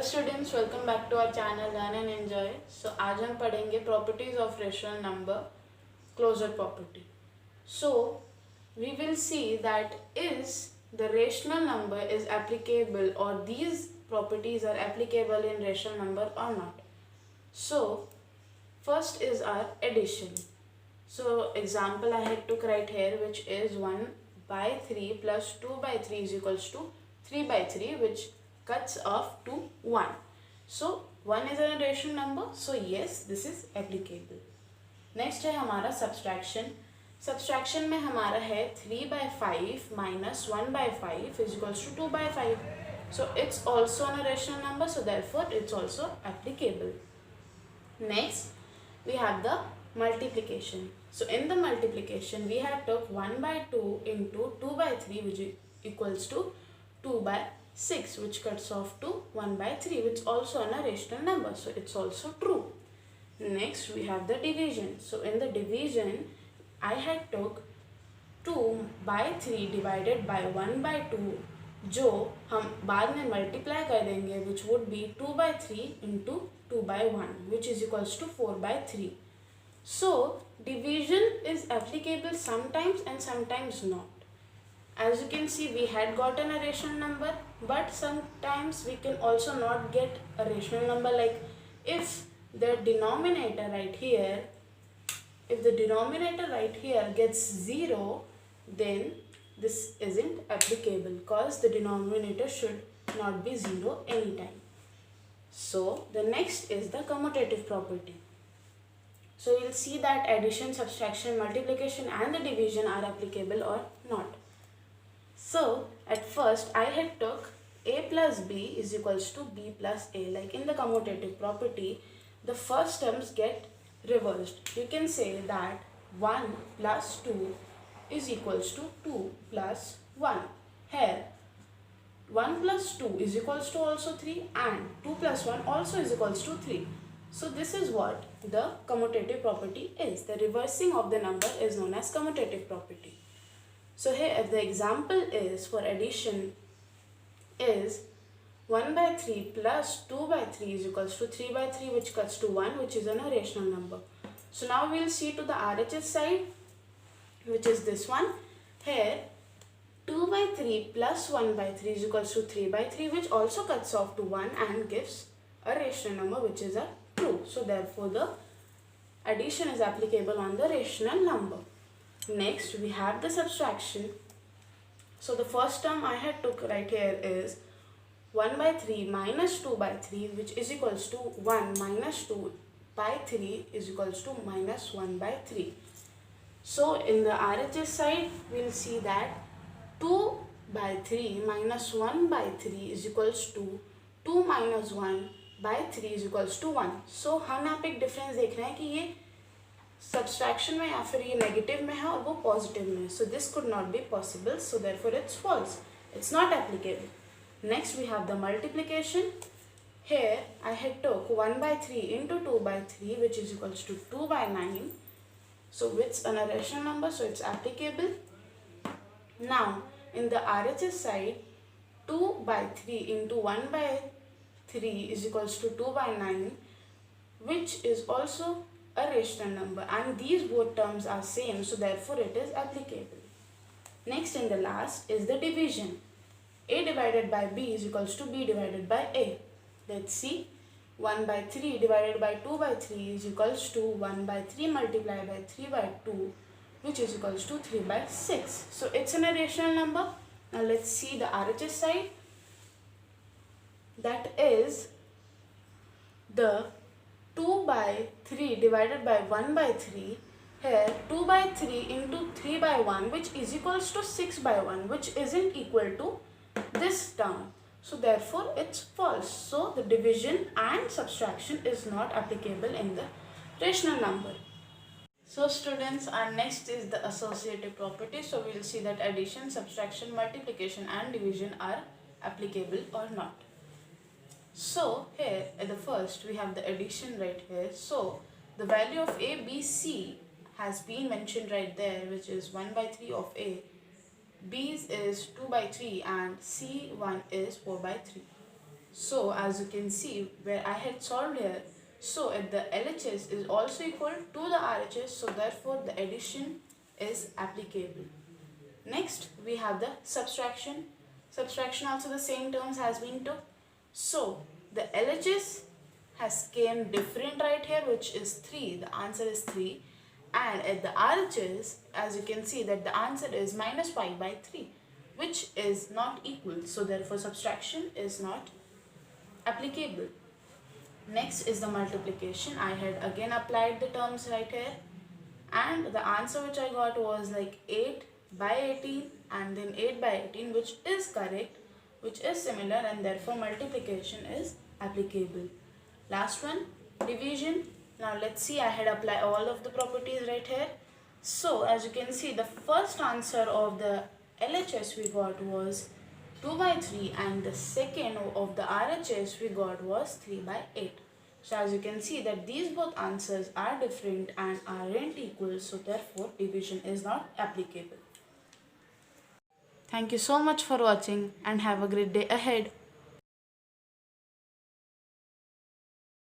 Students, welcome back to our channel learn and enjoy. So आज हम पढ़ेंगे properties of rational number, closure property. So we will see that is the rational number is applicable और these properties are applicable in rational number or not. So first is our addition. So example I had took right here, which is 1 by 3 plus 2 by 3 is equals to 3 by 3, which cuts off to 1. So 1 is a rational number, so yes, this is applicable. Next है हमारा subtraction. Subtraction में हमारा है 3 by 5 minus 1 by 5 is equals to 2 by 5. So it's also a rational number, so therefore it's also applicable. Next we have the multiplication. So in the multiplication we have took 1 by 2 into 2 by 3, which is equals to 2 by 6, which cuts off to 1 by 3, which is also a rational number, so it's also true. Next we have the division. So in the division I had took 2 by 3 divided by 1 by 2, जो हम बाद में multiply कर देंगे, which would be 2 by 3 into 2 by 1, which is equals to 4 by 3. So division is applicable sometimes and sometimes not. As you can see, we had gotten a rational number, but sometimes we can also not get a rational number. Like if the denominator right here, gets 0, then this isn't applicable because the denominator should not be 0 anytime. So the next is the commutative property. So we'll see that addition, subtraction, multiplication and the division are applicable or not. So at first I had took a plus b is equals to b plus a. Like in the commutative property, the first terms get reversed. You can say that 1 plus 2 is equals to 2 plus 1. Here 1 plus 2 is equals to also 3 and 2 plus 1 also is equals to 3. So this is what the commutative property is. The reversing of the number is known as commutative property. So here the example is for addition is 1 by 3 plus 2 by 3 is equals to 3 by 3, which cuts to 1, which is a rational number. So now we will see to the RHS side, which is this one. Here 2 by 3 plus 1 by 3 is equals to 3 by 3, which also cuts off to 1 and gives a rational number, which is a true. So therefore the addition is applicable on the rational number. Next we have the subtraction. So the first term I had took right here is 1 by 3 minus 2 by 3, which is equals to 1 minus 2 by 3 is equals to minus 1 by 3. So in the RHS side, we will see that 2 by 3 minus 1 by 3 is equals to 2 minus 1 by 3 is equals to 1. So हम यहाँ पे एक difference देख रहे हैं कि ये subtraction में या फिर ये नेगेटिव में है और वो पॉजिटिव में है. So this could not be possible. So therefore it's false. It's not applicable. Next we have the multiplication. Here I had took 1 by 3 into 2 by 3, which is equals to 2 by 9. So it's a rational number, so it's applicable. Now in the RHS side, 2 by 3 into 1 by 3 is equals to 2 by 9, which is also a rational number, and these both terms are same, so therefore it is applicable. Next and the last is the division. A divided by b is equals to b divided by a. Let's see. 1 by 3 divided by 2 by 3 is equals to 1 by 3 multiplied by 3 by 2, which is equals to 3 by 6. So it's a rational number. Now let's see the RHS side. That is the 2 by 3 divided by 1 by 3. Here 2 by 3 into 3 by 1, which is equals to 6 by 1, which isn't equal to this term. So therefore it's false. So the division and subtraction is not applicable in the rational number. So students, our next is the associative property. So we will see that addition, subtraction, multiplication and division are applicable or not. So here at the first we have the addition right here. So the value of a, b, c has been mentioned right there, which is 1 by 3 of a. B's is 2 by 3 and C1 is 4 by 3. So as you can see where I had solved here, so if the LHS is also equal to the RHS, so therefore the addition is applicable. Next we have the subtraction. Subtraction also the same terms has been took. So the LHS has came different right here, which is 3. The answer is 3. And at the RHS, as you can see that the answer is minus 5 by 3, which is not equal. So therefore subtraction is not applicable. Next is the multiplication. I had again applied the terms right here, and the answer which I got was like 8 by 18 and then 8 by 18, which is correct, which is similar, and therefore multiplication is applicable. Last one, division. Now let's see, I had applied all of the properties right here. So as you can see, the first answer of the LHS we got was 2 by 3, and the second of the RHS we got was 3 by 8. So as you can see that these both answers are different and aren't equal, so therefore division is not applicable. Thank you so much for watching and have a great day ahead.